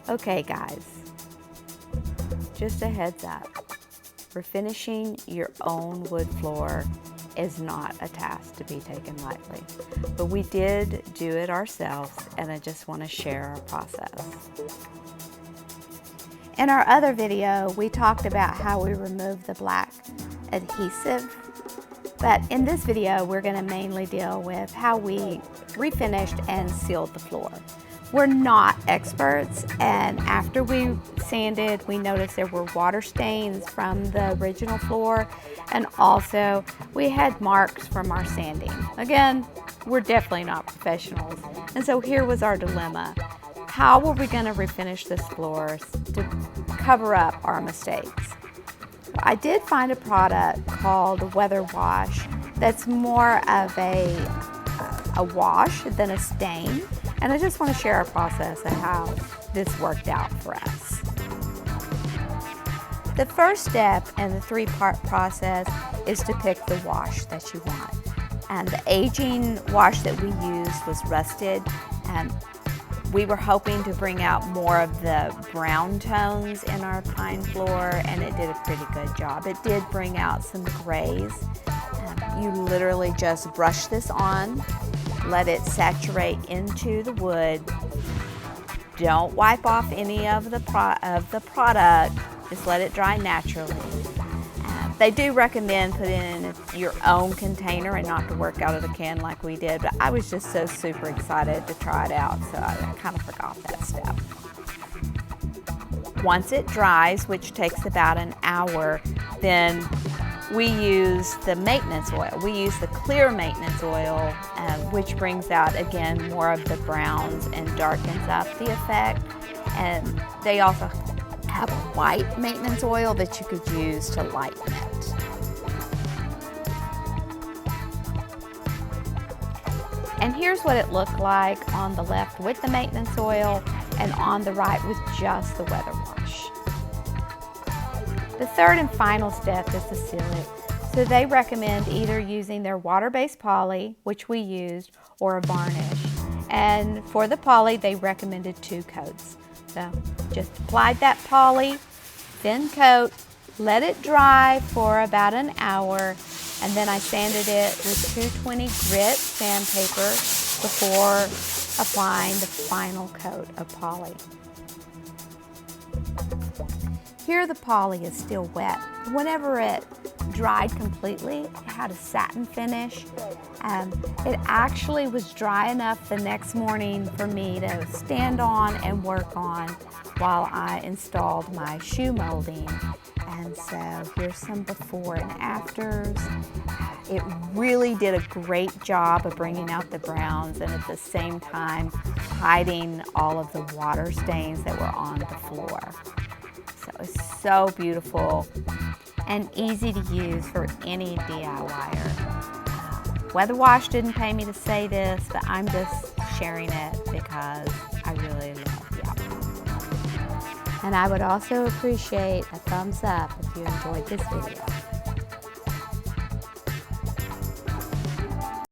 Okay guys, just a heads up, refinishing your own wood floor is not a task to be taken lightly, but we did do it ourselves, and I just want to share our process. In our other video, we talked about how we removed the black adhesive, but in this video, we're going to mainly deal with how we refinished and sealed the floor. We're not experts, and after we sanded, we noticed there were water stains from the original floor, and also we had marks from our sanding. Again, we're definitely not professionals, and so here was our dilemma. How were we going to refinish this floor to cover up our mistakes? I did find a product called WeatherWatch that's more of a wash than a stain. And I just want to share our process of how this worked out for us. The first step in the three-part process is to pick the wash that you want. And the aging wash that we used was rusted, and we were hoping to bring out more of the brown tones in our pine floor, and it did a pretty good job. It did bring out some grays. You literally just brush this on, let it saturate into the wood. Don't wipe off any of the product, just let it dry naturally. They do recommend putting it in your own container and not to work out of the can like we did, but I was just so super excited to try it out, so I kind of forgot that step. Once it dries, which takes about an hour, then we use the maintenance oil. We use the clear maintenance oil, which brings out, again, more of the browns and darkens up the effect. And they also have a white maintenance oil that you could use to lighten it. And here's what it looked like on the left with the maintenance oil and on the right with just the WeatherWatch. The third and final step is to seal it. So they recommend either using their water-based poly, which we used, or a varnish. And for the poly, they recommended 2 coats. So just applied that poly, thin coat, let it dry for about an hour, and then I sanded it with 220 grit sandpaper before applying the final coat of poly. Here the poly is still wet. Whenever it dried completely, it had a satin finish. It actually was dry enough the next morning for me to stand on and work on while I installed my shoe molding. And so here's some before and afters. It really did a great job of bringing out the browns and at the same time hiding all of the water stains that were on the floor. So it's so beautiful and easy to use for any DIYer. WeatherWatch didn't pay me to say this, but I'm just sharing it because I really love the outcome. And I would also appreciate a thumbs up if you enjoyed this video.